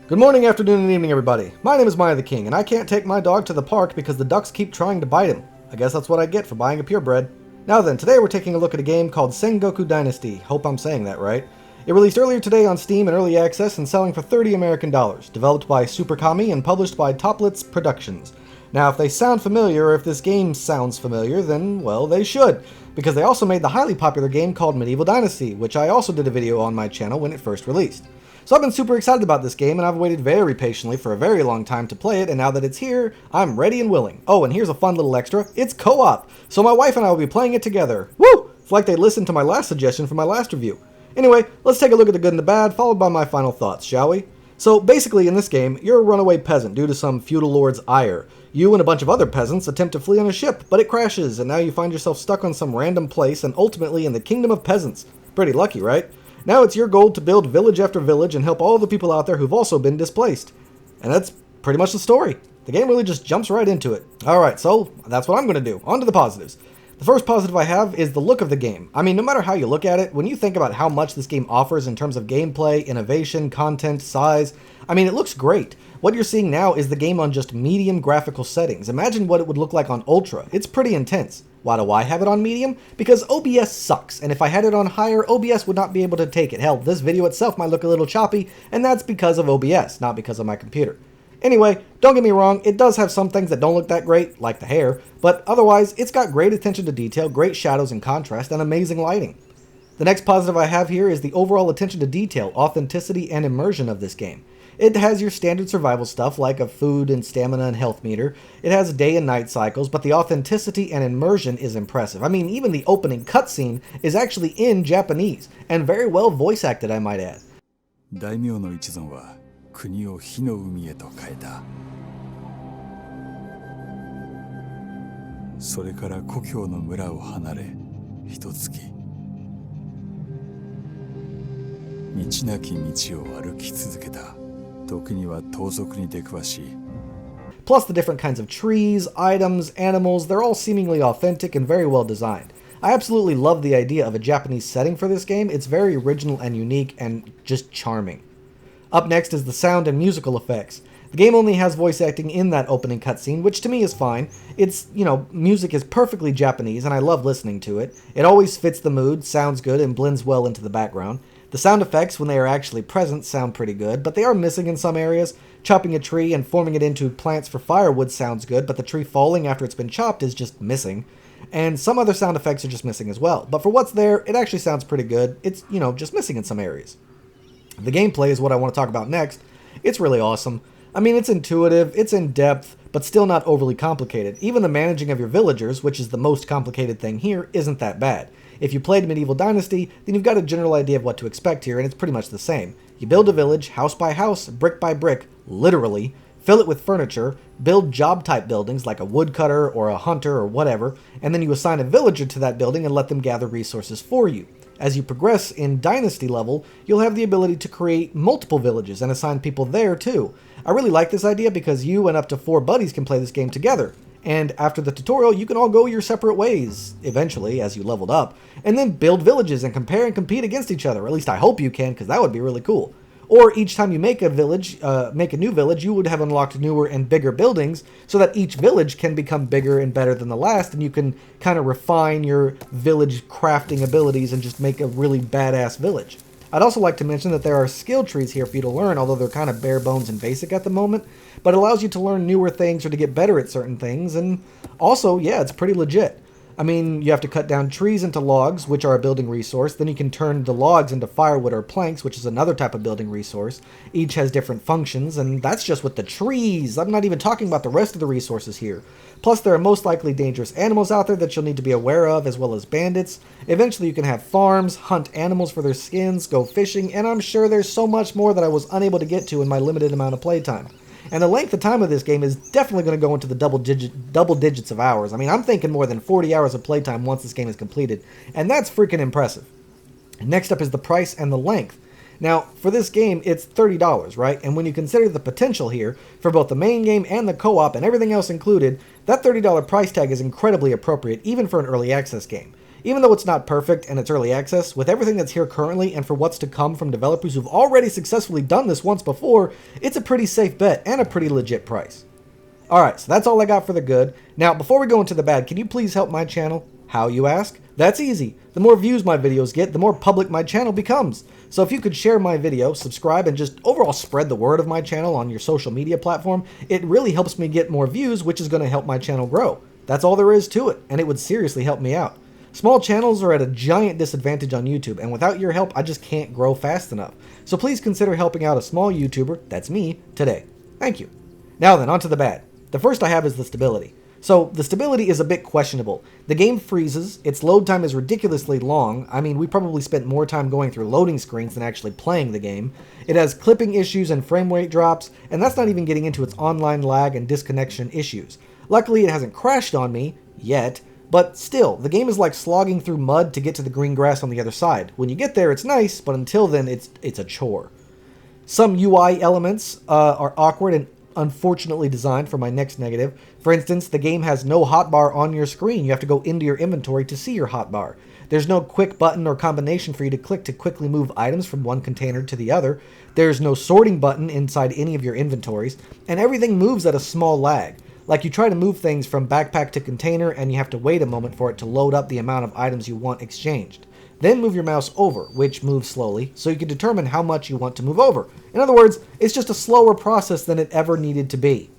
Good morning, afternoon, and evening, everybody. My name is miahtheking, and I can't take my dog to the park because the ducks keep trying to bite him. I guess that's what I get for buying a purebred. Now then, today we're taking a look at a game called Sengoku Dynasty. Hope I'm saying that right. It released earlier today on Steam in early access and selling for $30 American. Developed by Super Kami and published by Toplitz Productions. Now, if they sound familiar, or if this game sounds familiar, then, well, they should. Because they also made the highly popular game called Medieval Dynasty, which I also did a video on my channel when it first released. So I've been super excited about this game, and I've waited very patiently for a very long time to play it, and now that it's here, I'm ready and willing. Oh, and here's a fun little extra. It's co-op, so my wife and I will be playing it together. Woo! It's like they listened to my last suggestion from my last review. Anyway, let's take a look at the good and the bad, followed by my final thoughts, shall we? So basically in this game, you're a runaway peasant due to some feudal lord's ire. You and a bunch of other peasants attempt to flee on a ship, but it crashes, and now you find yourself stuck on some random place and ultimately in the kingdom of peasants. Pretty lucky, right? Now it's your goal to build village after village and help all the people out there who've also been displaced. And that's pretty much the story. The game really just jumps right into it. Alright, so that's what I'm going to do. On to the positives. The first positive I have is the look of the game. I mean, no matter how you look at it, when you think about how much this game offers in terms of gameplay, innovation, content, size, I mean, it looks great. What you're seeing now is the game on just medium graphical settings. Imagine what it would look like on Ultra. It's pretty intense. Why do I have it on medium? Because OBS sucks, and if I had it on higher, OBS would not be able to take it. Hell, this video itself might look a little choppy, and that's because of OBS, not because of my computer. Anyway, don't get me wrong, it does have some things that don't look that great, like the hair, but otherwise, it's got great attention to detail, great shadows and contrast, and amazing lighting. The next positive I have here is the overall attention to detail, authenticity, and immersion of this game. It has your standard survival stuff like a food and stamina and health meter. It has day and night cycles, but the authenticity and immersion is impressive. I mean, even the opening cutscene is actually in Japanese, and very well voice acted, I might add. 大名の一存は国を火の海へと変えた。それから故郷の村を離れ、一月。道なき道を歩き続けた。時には盗賊に出くわし。Plus the different kinds of trees, items, animals, they're all seemingly authentic and very well designed. I absolutely love the idea of a Japanese setting for this game. It's very original and unique and just charming. Up next is the sound and musical effects. The game only has voice acting in that opening cutscene, which to me is fine. It's, music is perfectly Japanese and I love listening to it. It always fits the mood, sounds good, and blends well into the background. The sound effects, when they are actually present, sound pretty good, but they are missing in some areas. Chopping a tree and forming it into plants for firewood sounds good, but the tree falling after it's been chopped is just missing. And some other sound effects are just missing as well. But for what's there, it actually sounds pretty good. It's, just missing in some areas. The gameplay is what I want to talk about next. It's really awesome. I mean, it's intuitive, it's in-depth, but still not overly complicated. Even the managing of your villagers, which is the most complicated thing here, isn't that bad. If you played Medieval Dynasty, then you've got a general idea of what to expect here, and it's pretty much the same. You build a village, house by house, brick by brick, literally, fill it with furniture, build job-type buildings like a woodcutter or a hunter or whatever, and then you assign a villager to that building and let them gather resources for you. As you progress in Dynasty level, you'll have the ability to create multiple villages and assign people there too. I really like this idea because you and up to 4 buddies can play this game together. And after the tutorial, you can all go your separate ways, eventually, as you leveled up, and then build villages and compare and compete against each other. Or at least I hope you can, because that would be really cool. Or each time you make a village, make a new village, you would have unlocked newer and bigger buildings, so that each village can become bigger and better than the last, and you can kind of refine your village crafting abilities and just make a really badass village. I'd also like to mention that there are skill trees here for you to learn, although they're kind of bare bones and basic at the moment, but it allows you to learn newer things or to get better at certain things, and also, yeah, it's pretty legit. I mean, you have to cut down trees into logs, which are a building resource, then you can turn the logs into firewood or planks, which is another type of building resource. Each has different functions, and that's just with the trees. I'm not even talking about the rest of the resources here. Plus, there are most likely dangerous animals out there that you'll need to be aware of, as well as bandits. Eventually, you can have farms, hunt animals for their skins, go fishing, and I'm sure there's so much more that I was unable to get to in my limited amount of playtime. And the length of time of this game is definitely going to go into the double digits of hours. I mean, I'm thinking more than 40 hours of playtime once this game is completed, and that's freaking impressive. Next up is the price and the length. Now, for this game, it's $30, right? And when you consider the potential here, for both the main game and the co-op and everything else included, that $30 price tag is incredibly appropriate, even for an early access game. Even though it's not perfect and it's early access, with everything that's here currently and for what's to come from developers who've already successfully done this once before, it's a pretty safe bet and a pretty legit price. Alright, so that's all I got for the good. Now, before we go into the bad, can you please help my channel? How, you ask? That's easy. The more views my videos get, the more public my channel becomes. So if you could share my video, subscribe, and just overall spread the word of my channel on your social media platform, it really helps me get more views, which is going to help my channel grow. That's all there is to it, and it would seriously help me out. Small channels are at a giant disadvantage on YouTube, and without your help, I just can't grow fast enough. So please consider helping out a small YouTuber, that's me, today. Thank you. Now then, on to the bad. The first I have is the stability. So, the stability is a bit questionable. The game freezes, its load time is ridiculously long. I mean, we probably spent more time going through loading screens than actually playing the game. It has clipping issues and frame rate drops, and that's not even getting into its online lag and disconnection issues. Luckily, it hasn't crashed on me, yet, but still, the game is like slogging through mud to get to the green grass on the other side. When you get there, it's nice, but until then, it's a chore. Some UI elements are awkward and unfortunately designed for my next negative. For instance, the game has no hotbar on your screen. You have to go into your inventory to see your hotbar. There's no quick button or combination for you to click to quickly move items from one container to the other. There's no sorting button inside any of your inventories, and everything moves at a small lag. Like you try to move things from backpack to container and you have to wait a moment for it to load up the amount of items you want exchanged. Then move your mouse over, which moves slowly, so you can determine how much you want to move over. In other words, it's just a slower process than it ever needed to be.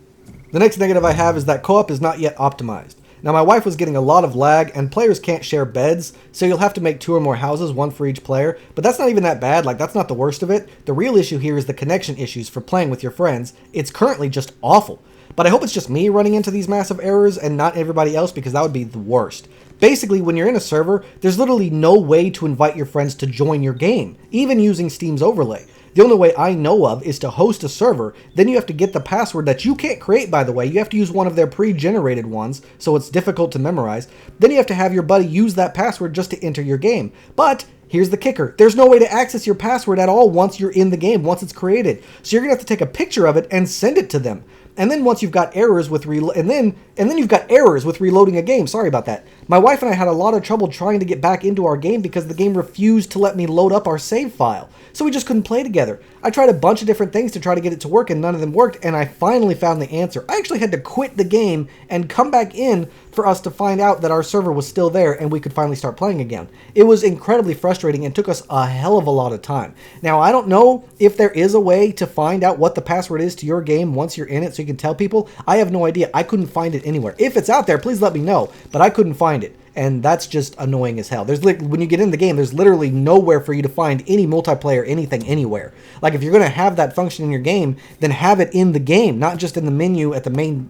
The next negative I have is that co-op is not yet optimized. Now my wife was getting a lot of lag, and players can't share beds, so you'll have to make 2 or more houses, 1 for each player, but that's not even that bad, like that's not the worst of it. The real issue here is the connection issues for playing with your friends. It's currently just awful. But I hope it's just me running into these massive errors and not everybody else, because that would be the worst. Basically, when you're in a server, there's literally no way to invite your friends to join your game, even using Steam's overlay. The only way I know of is to host a server, then you have to get the password that you can't create, by the way. You have to use one of their pre-generated ones, so it's difficult to memorize. Then you have to have your buddy use that password just to enter your game. But here's the kicker. There's no way to access your password at all once you're in the game, once it's created. So you're going to have to take a picture of it and send it to them. And then once you've got errors with and then you've got errors with reloading a game. Sorry about that. My wife and I had a lot of trouble trying to get back into our game because the game refused to let me load up our save file. So we just couldn't play together. I tried a bunch of different things to try to get it to work and none of them worked, and I finally found the answer. I actually had to quit the game and come back in for us to find out that our server was still there and we could finally start playing again. It was incredibly frustrating and took us a hell of a lot of time. Now, I don't know if there is a way to find out what the password is to your game once you're in it so you can tell people. I have no idea. I couldn't find it anywhere. If it's out there, please let me know, but I couldn't find it. And that's just annoying as hell. When you get in the game, there's literally nowhere for you to find any multiplayer, anything, anywhere. Like, if you're going to have that function in your game, then have it in the game, not just in the menu at the main,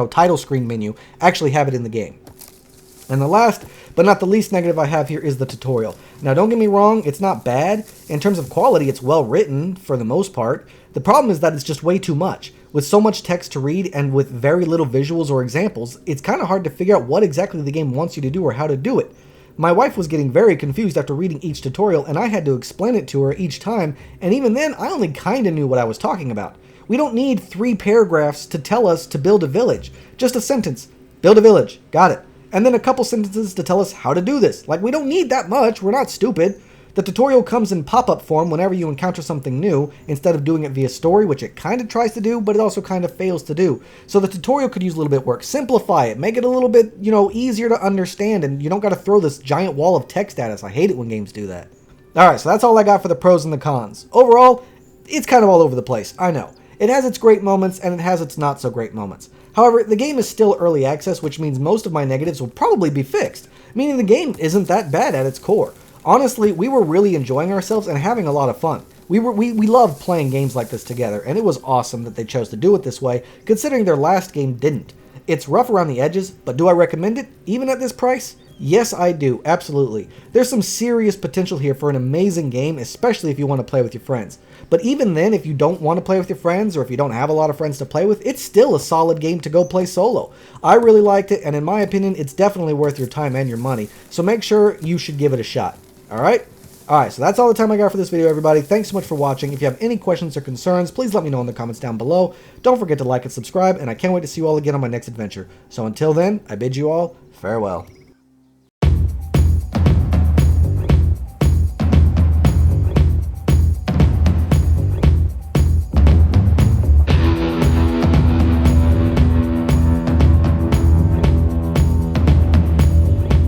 title screen menu. Actually have it in the game. And the last, but not the least negative I have here is the tutorial. Now, don't get me wrong, it's not bad. In terms of quality, it's well written for the most part. The problem is that it's just way too much. With so much text to read and with very little visuals or examples, it's kind of hard to figure out what exactly the game wants you to do or how to do it. My wife was getting very confused after reading each tutorial, and I had to explain it to her each time, and even then, I only kinda knew what I was talking about. We don't need 3 paragraphs to tell us to build a village. Just a sentence. Build a village. Got it. And then a couple sentences to tell us how to do this. Like, we don't need that much. We're not stupid. The tutorial comes in pop-up form whenever you encounter something new, instead of doing it via story, which it kind of tries to do, but it also kind of fails to do. So the tutorial could use a little bit of work. Simplify it. Make it a little bit, easier to understand, and you don't got to throw this giant wall of text at us. I hate it when games do that. Alright, so that's all I got for the pros and the cons. Overall, it's kind of all over the place. I know. It has its great moments, and it has its not so great moments. However, the game is still early access, which means most of my negatives will probably be fixed, meaning the game isn't that bad at its core. Honestly, we were really enjoying ourselves and having a lot of fun. We loved playing games like this together, and it was awesome that they chose to do it this way, considering their last game didn't. It's rough around the edges, but do I recommend it, even at this price? Yes, I do, absolutely. There's some serious potential here for an amazing game, especially if you want to play with your friends. But even then, if you don't want to play with your friends, or if you don't have a lot of friends to play with, it's still a solid game to go play solo. I really liked it, and in my opinion, it's definitely worth your time and your money, so make sure you should give it a shot. Alright? Alright, so that's all the time I got for this video, everybody. Thanks so much for watching. If you have any questions or concerns, please let me know in the comments down below. Don't forget to like and subscribe, and I can't wait to see you all again on my next adventure. So until then, I bid you all farewell.